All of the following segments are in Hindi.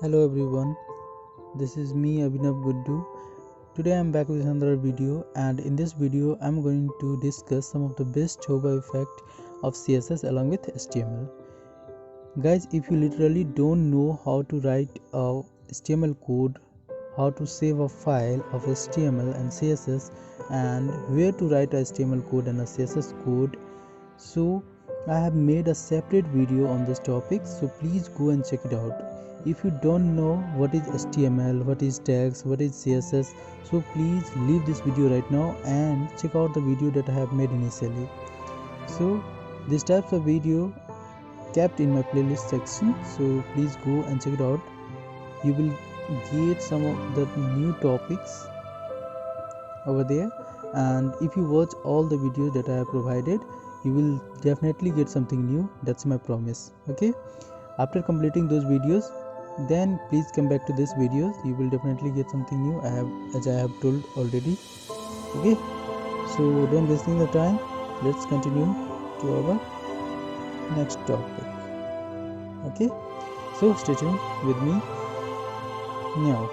Hello everyone, this is me Abhinav Guddu. Today I am back with another video, and in this video I am going to discuss some of the best Java effect of CSS along with HTML. Guys, if you literally don't know how to write a HTML code, how to save a file of HTML and CSS, and where to write a HTML code and a CSS code, so I have made a separate video on this topic, so please go and check it out. If you don't know what is HTML, what is tags, what is CSS, so please leave this video right now and check out the video that I have made initially. So these types of video kept in my playlist section, so please go and check it out. You will get some of the new topics over there, and if you watch all the videos that I have provided, you will definitely get something new. That's my promise. Okay, after completing those videos, then please come back to this videos. You will definitely get something new, as I have told already. Okay, so don't wasting the time, let's continue to our next topic. Okay, so stay tuned with me. Now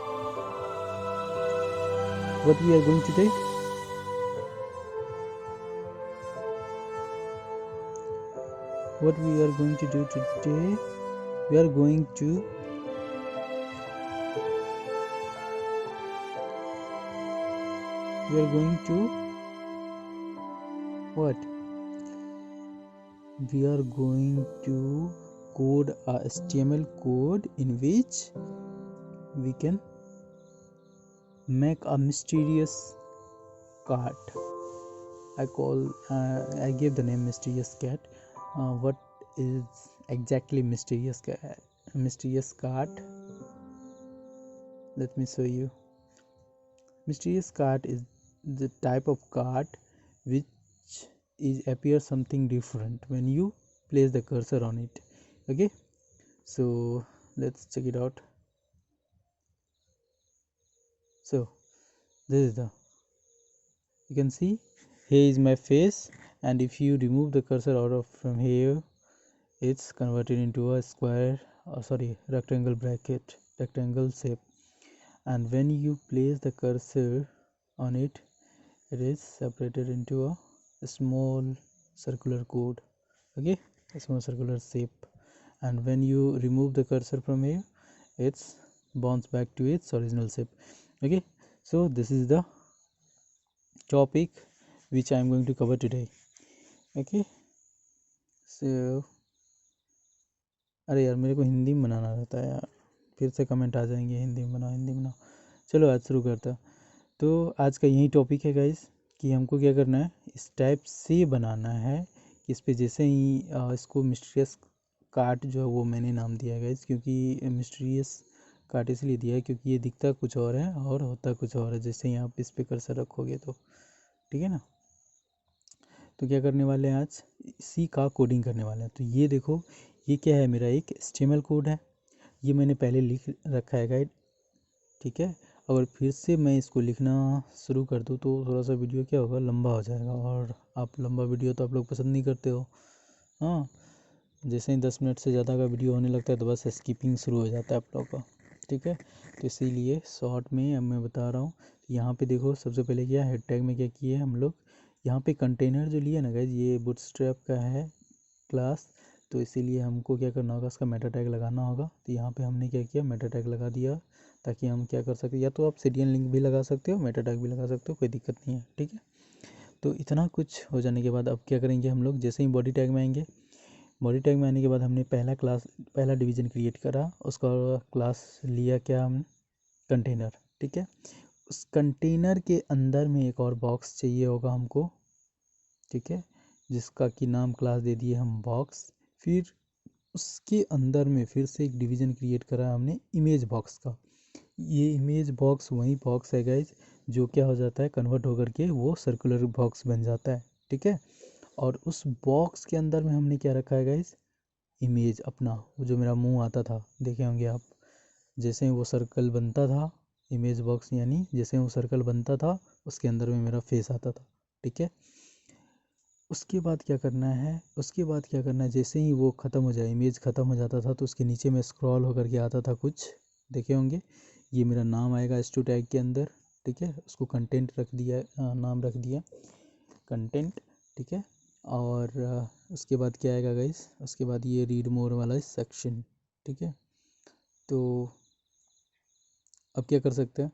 what we are going to do, today, we are going to what? We are going to code a HTML code in which we can make a mysterious cart. I gave the name mysterious cat. What is exactly mysterious cart? Let me show you. Mysterious cart is the type of cart which appears something different when you place the cursor on it. Okay, so let's check it out. So this is you can see here is my face, and if you remove the cursor out of from here, it's converted into a square rectangle shape, and when you place the cursor on it, it is separated into a small circular code. Okay, a small circular shape, and when you remove the cursor from here, it's bounce back to its original shape. Okay, so this is the topic which I am going to cover today. Okay, so अरे यार, मेरे को हिंदी में बनाना रहता है यार, फिर से कमेंट आ जाएंगे हिंदी में बनाओ। चलो आज शुरू करता। तो आज का यही टॉपिक है गाइस, कि हमको क्या करना है, इस टाइप से बनाना है कि इस पे जैसे ही इसको मिस्टीरियस कार्ट जो है वो मैंने नाम दिया है गाइस, क्योंकि मिस्टीरियस कार्ट इसलिए दिया है क्योंकि ये दिखता कुछ और है और होता कुछ और है, जैसे ही आप इस पे कर्सर रखोगे तो। ठीक है ना, तो क्या करने वाले हैं, आज इसी का कोडिंग करने वाले हैं। तो ये देखो, ये क्या है, मेरा एक HTML कोड है, ये मैंने पहले लिख रखा है गाइड। ठीक है, अगर फिर से मैं इसको लिखना शुरू कर दूँ तो थोड़ा सा वीडियो क्या होगा, लंबा हो जाएगा, और आप लंबा वीडियो तो आप लोग पसंद नहीं करते हो। हाँ, जैसे ही 10 मिनट से ज़्यादा का वीडियो होने लगता है तो बस स्किपिंग शुरू हो जाता है आप लोग का। ठीक है, तो इसीलिए शॉर्ट में अब मैं बता रहा हूँ। यहाँ पे देखो, सबसे पहले क्या हेड टैग में क्या किए हम लोग, यहाँ पे कंटेनर जो लिया ना गाइज, ये बूटस्ट्रैप का है क्लास, तो इसीलिए हमको क्या करना होगा, उसका मेटा टैग लगाना होगा। तो यहाँ पे हमने क्या किया, मेटा टैग लगा दिया, ताकि हम क्या कर सकें, या तो आप सीरियल लिंक भी लगा सकते हो, मेटा टैग भी लगा सकते हो, कोई दिक्कत नहीं है। ठीक है, तो इतना कुछ हो जाने के बाद अब क्या करेंगे हम लोग, जैसे ही बॉडी टैग में आएंगे, बॉडी टैग में आने के बाद हमने पहला डिवीज़न क्रिएट करा, उसका क्लास लिया क्या हम, कंटेनर। ठीक है, उस कंटेनर के अंदर में एक और बॉक्स चाहिए होगा हमको। ठीक है, जिसका कि नाम क्लास दे दिए हम बॉक्स। फिर उसके अंदर में फिर से एक डिवीज़न क्रिएट करा हमने इमेज बॉक्स का। ये इमेज बॉक्स वही बॉक्स है गाइज, जो क्या हो जाता है, कन्वर्ट होकर के वो सर्कुलर बॉक्स बन जाता है। ठीक है, और उस बॉक्स के अंदर में हमने क्या रखा है गाइज, इमेज अपना, वो जो मेरा मुंह आता था, देखे होंगे आप, जैसे ही वो सर्कल बनता था, इमेज बॉक्स यानी जैसे वो सर्कल बनता था, उसके अंदर में मेरा फेस आता था। ठीक है, उसके बाद क्या करना है, जैसे ही वो ख़त्म हो जाए, इमेज ख़त्म हो जाता था, तो उसके नीचे में स्क्रॉल होकर के आता था कुछ देखे होंगे। ये मेरा नाम आएगा s2 टैग के अंदर, ठीक है। उसको कंटेंट रख दिया, नाम रख दिया कंटेंट, ठीक है। और उसके बाद क्या आएगा गाइस, उसके बाद ये रीड मोर वाला सेक्शन, ठीक है। तो अब क्या कर सकते हैं,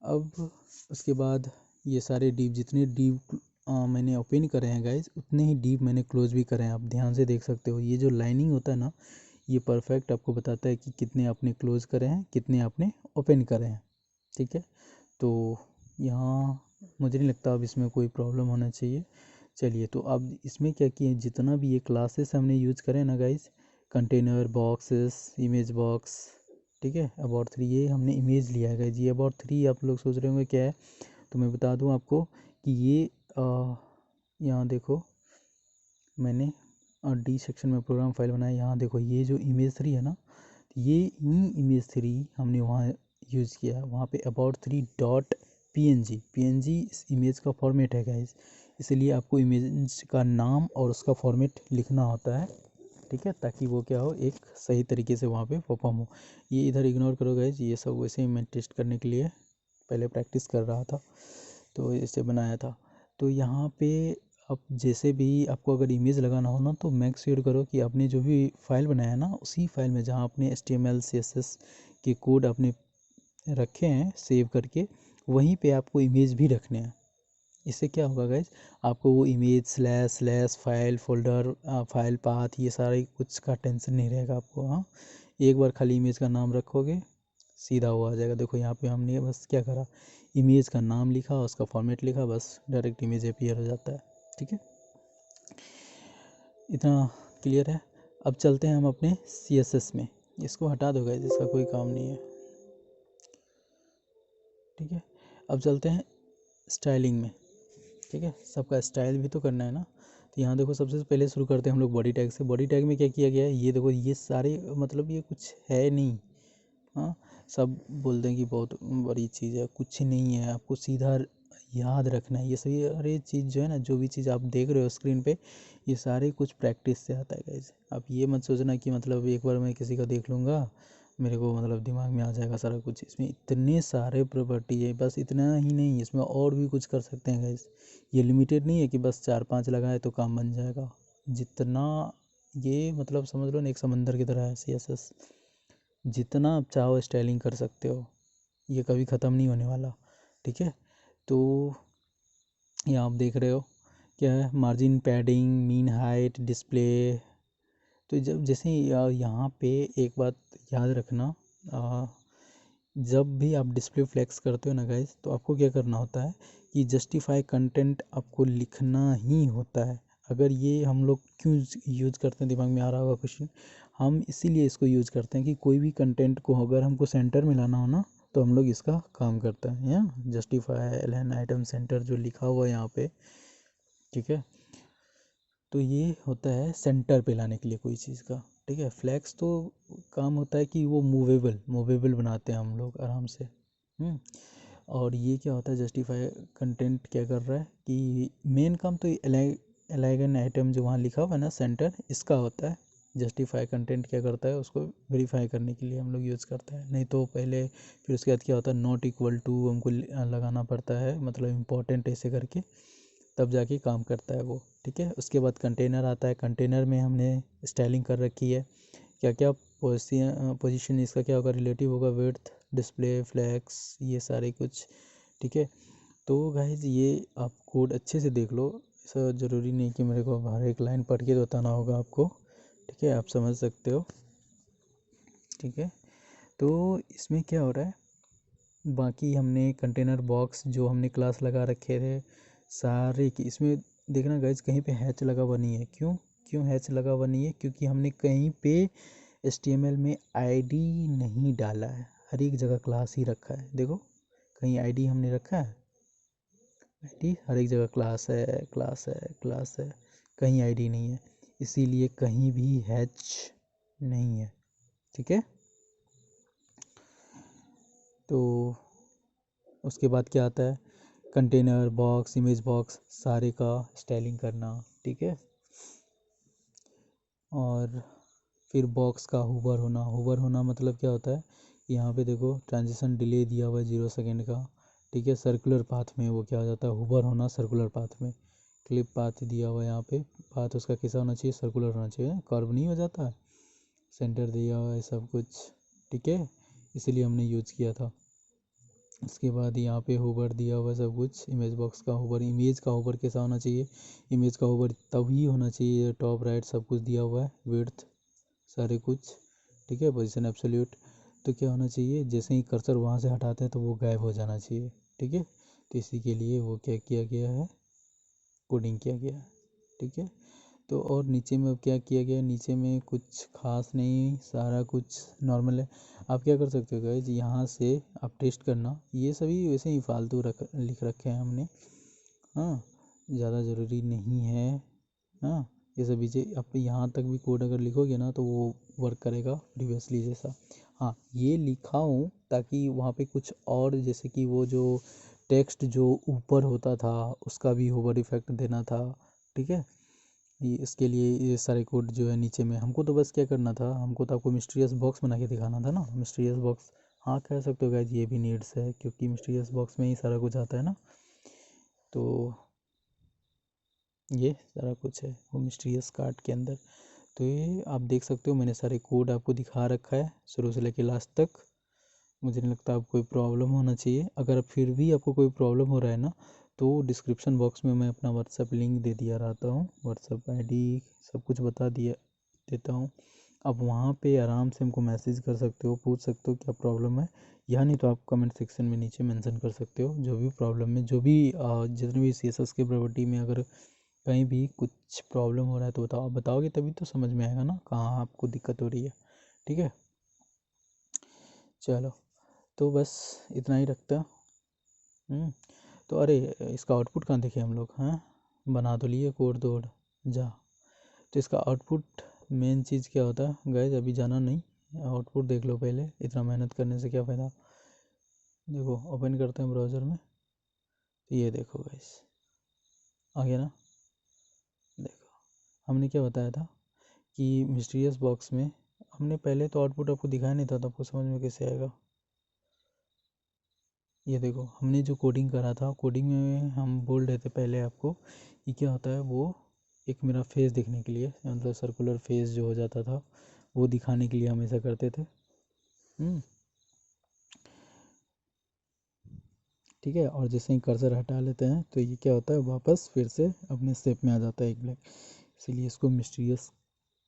अब उसके बाद ये सारे डीप, जितने डीप मैंने ओपन करे हैं गाइस, उतने ही डीप मैंने क्लोज भी करे हैं। आप ध्यान से देख सकते हो, ये जो लाइनिंग होता है ना, ये परफेक्ट आपको बताता है कि कितने आपने क्लोज करे हैं, कितने आपने ओपन करे हैं, ठीक है। तो यहाँ मुझे नहीं लगता अब इसमें कोई प्रॉब्लम होना चाहिए। चलिए, तो अब इसमें क्या किए, जितना भी ये क्लासेस हमने यूज करें ना guys, container, boxes, image box, ठीक है, अबाउट 3, ये हमने इमेज लिया है गाइस। ये अबाउट 3 आप लोग सोच रहे होंगे क्या है, तो मैं बता दूं आपको कि ये यहाँ देखो, मैंने डी सेक्शन में प्रोग्राम फाइल बनाया। यहाँ देखो, ये जो इमेज 3 है ना, ये इमेज 3 हमने वहाँ यूज़ किया है। वहाँ पे about 3 dot P N G इस इमेज का फॉर्मेट है गाइस। इसलिए आपको इमेज का नाम और उसका फॉर्मेट लिखना होता है, ठीक है, ताकि वो क्या हो, एक सही तरीके से वहाँ पे परफॉर्म हो। ये इधर इग्नोर करो गाइस, ये सब वैसे ही मैं टेस्ट करने के लिए पहले प्रैक्टिस कर रहा था, तो इसे बनाया था। तो यहाँ पे अब जैसे भी आपको अगर इमेज लगाना हो ना, तो मेक श्योर करो कि आपने जो भी फाइल बनाया ना, उसी फाइल में जहाँ आपने HTML CSS के कोड आपने रखे हैं सेव करके, वहीं पे आपको इमेज भी रखने हैं। इससे क्या होगा गाइज, आपको वो image slash slash file folder file path ये सारे कुछ का टेंशन नहीं रहेगा आपको। हाँ, एक बार खाली इमेज का नाम रखोगे, सीधा वो आ जाएगा। देखो यहाँ पे हमने बस क्या करा, इमेज का नाम लिखा, उसका फॉर्मेट लिखा, बस डायरेक्ट इमेज अपीयर हो जाता है, ठीक है। इतना क्लियर है। अब चलते हैं हम अपने CSS में। इसको हटा दो गाइस, इसका कोई काम नहीं है, ठीक है। अब चलते हैं स्टाइलिंग में, ठीक है। सबका स्टाइल भी तो करना है ना। तो यहाँ देखो, सबसे पहले शुरू करते हैं हम लोग बॉडी टैग से। बॉडी टैग में क्या किया गया है, ये देखो, ये सारे मतलब ये कुछ है नहीं। हाँ, सब बोलते हैं कि बहुत बड़ी चीज़ है, कुछ नहीं है, आपको सीधा याद रखना है। ये सभी अरे चीज़ जो है ना, जो भी चीज़ आप देख रहे हो स्क्रीन पे, ये सारे कुछ प्रैक्टिस से आता है गाइस। आप ये मत सोचना कि मतलब एक बार मैं किसी का देख लूँगा, मेरे को मतलब दिमाग में आ जाएगा सारा कुछ। इसमें इतने सारे प्रॉपर्टी है, बस इतना ही नहीं, इसमें और भी कुछ कर सकते हैं गाइस। ये लिमिटेड नहीं है कि बस 4-5 लगाए तो काम बन जाएगा। जितना ये मतलब समझ लो ना, एक समंदर की तरह है CSS। जितना आप चाहो स्टाइलिंग कर सकते हो, ये कभी ख़त्म नहीं होने वाला, ठीक है। तो यहाँ आप देख रहे हो क्या है, margin, padding, mean height, display. तो जब जैसे यहाँ पे एक बात याद रखना, आ, जब भी आप डिस्प्ले फ्लेक्स करते हो ना गाइस, तो आपको क्या करना होता है कि जस्टिफाई कंटेंट आपको लिखना ही होता है। अगर ये हम लोग क्यों यूज़ करते हैं, दिमाग में आ रहा होगा क्वेश्चन, हम इसीलिए इसको यूज़ करते हैं कि कोई भी कंटेंट को अगर हमको सेंटर में लाना हो ना, तो हम लोग इसका काम करते हैं। यहाँ जस्टिफाई एलन आइटम सेंटर जो लिखा हुआ है यहाँ पे, ठीक है। तो ये होता है सेंटर पे लाने के लिए कोई चीज़ का, ठीक है। फ्लैक्स तो काम होता है कि वो मूवेबल बनाते हैं हम लोग आराम से। और ये क्या होता है, जस्टिफाई कंटेंट क्या कर रहा है कि मेन काम तो एलाइगन आइटम जो वहाँ लिखा हुआ है ना सेंटर, इसका होता है। जस्टिफाई कंटेंट क्या करता है, उसको वेरीफाई करने के लिए हम लोग यूज़ करते हैं। नहीं तो पहले फिर उसके बाद क्या होता है, नॉट इक्वल टू हमको लगाना पड़ता है, मतलब इम्पोर्टेंट ऐसे करके, तब जाके काम करता है वो, ठीक है। उसके बाद कंटेनर आता है। कंटेनर में हमने स्टाइलिंग कर रखी है। क्या क्या पोजीशन इसका क्या होगा, रिलेटिव होगा, विड्थ, डिस्प्ले, फ्लैक्स, ये सारे कुछ, ठीक है। तो गाइज ये आप कोड अच्छे से देख लो, ऐसा ज़रूरी नहीं कि मेरे को हर एक लाइन पढ़ के बताना होगा आपको, ठीक है, आप समझ सकते हो, ठीक है। तो इसमें क्या हो रहा है, बाकी हमने कंटेनर बॉक्स जो हमने क्लास लगा रखे थे सारे की, इसमें देखना गाइज कहीं पे हैच लगा हुआ नहीं है। क्यों क्यों हैच लगा हुआ नहीं है, क्योंकि हमने कहीं पे HTML में आईडी नहीं डाला है, हर एक जगह क्लास ही रखा है। देखो, कहीं आईडी हमने रखा है, आईडी हर एक जगह क्लास है, क्लास है, क्लास है, कहीं आईडी नहीं है, इसीलिए कहीं भी हैच नहीं है, ठीक है। तो उसके बाद क्या आता है, कंटेनर बॉक्स, इमेज बॉक्स, सारे का स्टाइलिंग करना, ठीक है। और फिर बॉक्स का हुवर होना मतलब क्या होता है यहाँ पे देखो ट्रांजिशन डिले दिया हुआ है 0 सेकेंड का, ठीक है। सर्कुलर पाथ में वो क्या हो जाता है, हुबर होना सर्कुलर पाथ में। क्लिप पाथ दिया हुआ है यहाँ पे, पाथ उसका कैसा होना चाहिए, सर्कुलर होना चाहिए, कर्व नहीं हो जाता है। सेंटर दिया हुआ है सब कुछ, ठीक है, इसीलिए हमने यूज किया था। इसके बाद यहाँ पे होवर दिया हुआ है सब कुछ, इमेज बॉक्स का होवर, इमेज का होवर कैसा होना चाहिए, इमेज का होवर तभी होना चाहिए, टॉप राइट सब कुछ दिया हुआ है, विड्थ सारे कुछ, ठीक है, पोजीशन एब्सोल्यूट। तो क्या होना चाहिए, जैसे ही कर्सर वहाँ से हटाते हैं तो वो गायब हो जाना चाहिए, ठीक है। तो इसी के लिए वो क्या किया गया है, कोडिंग किया गया है, ठीक है। तो और नीचे में अब क्या किया गया है, नीचे में कुछ खास नहीं, सारा कुछ नॉर्मल है। आप क्या कर सकते हो गाइस, यहाँ से आप टेस्ट करना, ये सभी वैसे ही फालतू लिख रखे हैं हमने, हाँ, ज़्यादा ज़रूरी नहीं है, हाँ। ये सभी चीज़ आप यहाँ तक भी कोड अगर लिखोगे ना तो वो वर्क करेगा प्रीवियसली जैसा। हाँ, ये लिखा हूँ ताकि वहाँ पे कुछ और, जैसे कि वो जो टेक्स्ट जो ऊपर होता था उसका भी होवर इफेक्ट देना था, ठीक है। ये इसके लिए ये सारे कोड जो है नीचे में, हमको तो बस क्या करना था, हमको तो आपको मिस्टीरियस बॉक्स बना के दिखाना था ना, मिस्टीरियस बॉक्स। हाँ, कह सकते हो गाइस ये भी नीड्स है, क्योंकि मिस्टीरियस बॉक्स में ही सारा कुछ आता है ना। तो ये सारा कुछ है वो मिस्टीरियस कार्ड के अंदर। तो ये आप देख सकते हो, मैंने सारे कोड आपको दिखा रखा है शुरू से लेकर लास्ट तक। मुझे नहीं लगता आपको कोई प्रॉब्लम होना चाहिए। अगर फिर भी आपको कोई प्रॉब्लम हो रहा है ना, तो डिस्क्रिप्शन बॉक्स में मैं अपना व्हाट्सएप लिंक दे दिया रहता हूँ, व्हाट्सएप आईडी सब कुछ बता दिया देता हूँ। आप वहाँ पे आराम से हमको मैसेज कर सकते हो, पूछ सकते हो क्या प्रॉब्लम है, या नहीं तो आप कमेंट सेक्शन में नीचे मेंशन कर सकते हो जो भी प्रॉब्लम है, जो भी जितने भी CSS की प्रॉपर्टी में अगर कहीं भी कुछ प्रॉब्लम हो रहा है तो बताओ, आप बताओगे तभी तो समझ में आएगा ना कहाँ आपको दिक्कत हो रही है, ठीक है। चलो, तो बस इतना ही रखते हैं। तो अरे, इसका आउटपुट कहाँ देखे हम लोग, हैं बना तो लिए कोड तोड़ जा। तो इसका आउटपुट मेन चीज़ क्या होता है गाइस, अभी जाना नहीं, आउटपुट देख लो पहले, इतना मेहनत करने से क्या फ़ायदा। देखो ओपन करते हैं ब्राउज़र में, तो ये देखो गाइस आ गया ना। देखो हमने क्या बताया था कि मिस्टीरियस बॉक्स में हमने पहले तो आउटपुट आपको दिखाया नहीं था, तो आपको समझ में कैसे आएगा। ये देखो हमने जो कोडिंग करा था, कोडिंग में हम बोल रहे थे पहले आपको कि क्या होता है, वो एक मेरा फेस दिखने के लिए, मतलब सर्कुलर फेस जो हो जाता था वो दिखाने के लिए हम ऐसा करते थे। ठीक है, और जैसे ही कर्सर हटा लेते हैं तो ये क्या होता है, वापस फिर से अपने शेप में आ जाता है एक ब्लैक। इसीलिए इसको मिस्टीरियस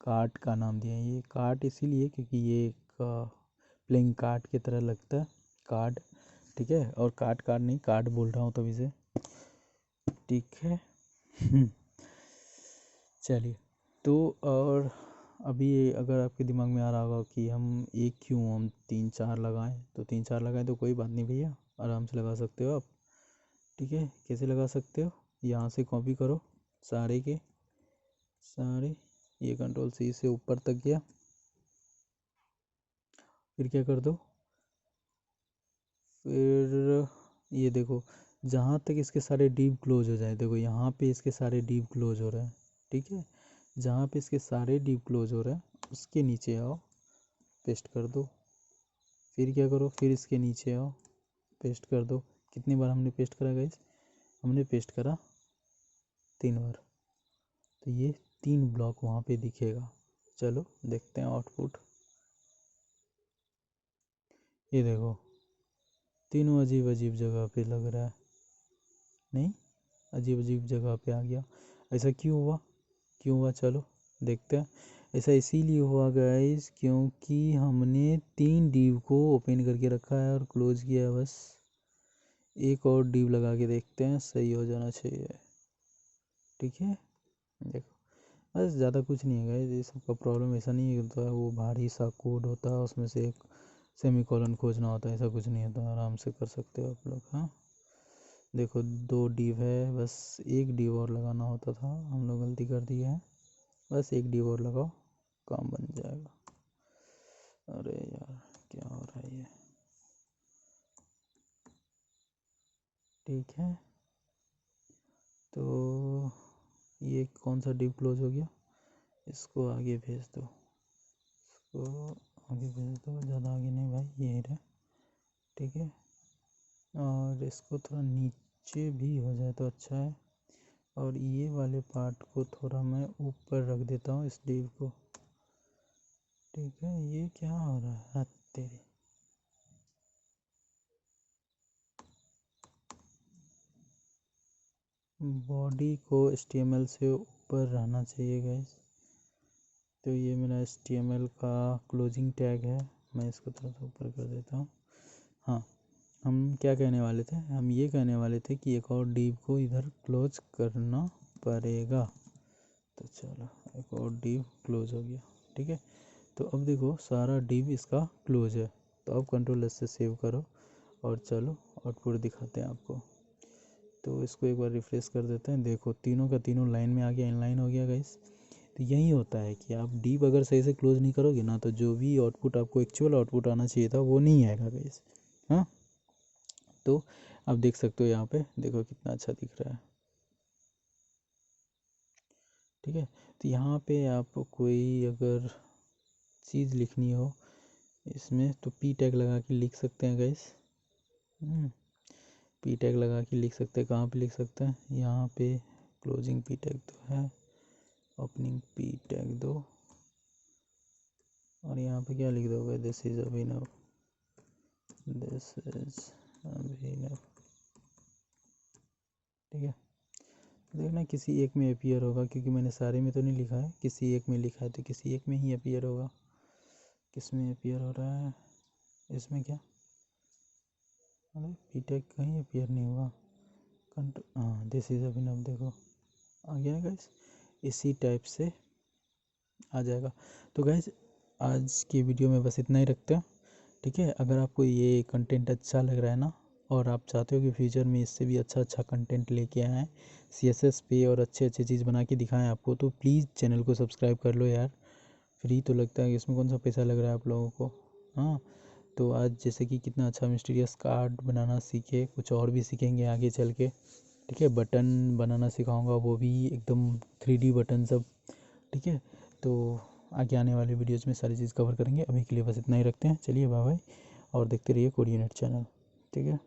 कार्ड का नाम दिया है। ये कार्ड इसीलिए क्योंकि ये एक प्लेइंग कार्ड की तरह लगता है, कार्ड, ठीक है। और कार्ड कार्ड नहीं, कार्ड बोल रहा हूँ तभी से, ठीक है। चलिए, तो और अभी अगर आपके दिमाग में आ रहा होगा कि हम एक क्यों हम 3 4 लगाएं, तो 3 4 लगाएं तो कोई बात नहीं भैया, आराम से लगा सकते हो आप, ठीक है। कैसे लगा सकते हो, यहाँ से कॉपी करो सारे के सारे, ये कंट्रोल C से ऊपर तक गया, फिर क्या कर दो, फिर ये देखो जहाँ तक इसके सारे डीप क्लोज हो जाए, देखो यहाँ पे इसके सारे डीप क्लोज हो रहे हैं, ठीक है। जहाँ पे इसके सारे डीप क्लोज हो रहे हैं उसके नीचे आओ, पेस्ट कर दो, फिर क्या करो, फिर इसके नीचे आओ, पेस्ट कर दो। कितनी बार हमने पेस्ट करा गाइस, हमने पेस्ट करा 3 बार, तो ये 3 ब्लॉक वहाँ पे दिखेगा। चलो देखते हैं आउटपुट, ये देखो तीनों अजीब अजीब जगह पे लग रहा है, नहीं अजीब अजीब जगह पे आ गया। ऐसा क्यों हुआ, क्यों हुआ, चलो देखते हैं। ऐसा इसीलिए हुआ गाइस क्योंकि हमने 3 डिव को ओपन करके रखा है और क्लोज किया है बस। एक और डिव लगा के देखते हैं, सही हो जाना चाहिए, ठीक है। देखो बस ज़्यादा कुछ नहीं है गाइस, ये सबका प्रॉब्लम ऐसा नहीं होता है वो भारी सा कोड होता है उसमें से एक सेमी कॉलन खोजना होता है, ऐसा कुछ नहीं होता, आराम से कर सकते हो आप लोग। हाँ देखो 2 डिव है, बस एक डिव और लगाना होता था, हम लोग गलती कर दिए हैं, बस एक डिव और लगाओ काम बन जाएगा। अरे यार क्या हो रहा है ये, ठीक है। तो ये कौन सा डिव क्लोज हो गया, इसको आगे भेज दो, इसको आगे भेज दो, ज़्यादा आगे नहीं भाई, यही रहे, ठीक है। और इसको थोड़ा नीचे भी हो जाए तो अच्छा है, और ये वाले पार्ट को थोड़ा मैं ऊपर रख देता हूँ इस स्लीव को, ठीक है। ये क्या हो रहा है हाथ तेरे, बॉडी को HTML से ऊपर रहना चाहिए गाइस। तो ये मेरा HTML का क्लोजिंग टैग है, मैं इसको थोड़ा सा ऊपर कर देता हूँ। हाँ, हम क्या कहने वाले थे, हम ये कहने वाले थे कि एक और डिव को इधर क्लोज करना पड़ेगा। तो चलो एक और डिव क्लोज हो गया, ठीक है। तो अब देखो सारा डिव इसका क्लोज है। तो अब Ctrl+S से सेव करो और चलो आउटपुट दिखाते हैं आपको। तो इसको एक बार रिफ्रेश कर देते हैं, देखो तीनों का तीनों लाइन में आ गया, इनलाइन हो गया गाइस। तो यही होता है कि आप डिव अगर सही से क्लोज नहीं करोगे ना, तो जो भी आउटपुट आपको एक्चुअल आउटपुट आना चाहिए था वो नहीं आएगा गाइस। हाँ, तो आप देख सकते हो यहाँ पे, देखो कितना अच्छा दिख रहा है, ठीक है। तो यहाँ पे आपको कोई अगर चीज़ लिखनी हो इसमें तो P टैग लगा के लिख सकते हैं गाइस। P टैग लगा के लिख सकते हैं, कहाँ पे लिख सकते हैं, यहाँ पे क्लोजिंग P टैग तो है, ओपनिंग P टैग दो, और यहाँ पे क्या लिख दोगे, this is Abhinav, this is Abhinav, ठीक है। देखना किसी एक में अपीयर होगा, क्योंकि मैंने सारे में तो नहीं लिखा है, किसी एक में लिखा है, तो किसी एक में ही अपीयर होगा। किस में अपीयर हो रहा है, इसमें क्या, अरे P टैग कहीं अपीयर नहीं हुआ, हाँ दिस इज अभिनव, देखो आ गया गाइस, इसी टाइप से आ जाएगा। तो गाइस आज की वीडियो में बस इतना ही रखते हैं, ठीक है। अगर आपको ये कंटेंट अच्छा लग रहा है ना, और आप चाहते हो कि फ्यूचर में इससे भी अच्छा कंटेंट लेके आएँ, CSS पे और अच्छे चीज़ बना के दिखाएं आपको, तो प्लीज़ चैनल को सब्सक्राइब कर लो यार। फ्री तो लगता है, इसमें कौन सा पैसा लग रहा है आप लोगों को। हाँ, तो आज जैसे कि कितना अच्छा मिस्टीरियस कार्ड बनाना सीखे, कुछ और भी सीखेंगे आगे चल के, ठीक है। बटन बनाना सिखाऊंगा, वो भी एकदम 3D बटन सब, ठीक है। तो आगे आने वाले वीडियोज़ में सारी चीज़ कवर करेंगे, अभी के लिए बस इतना ही रखते हैं, चलिए बाय बाय, और देखते रहिए कोडियनेट चैनल, ठीक है।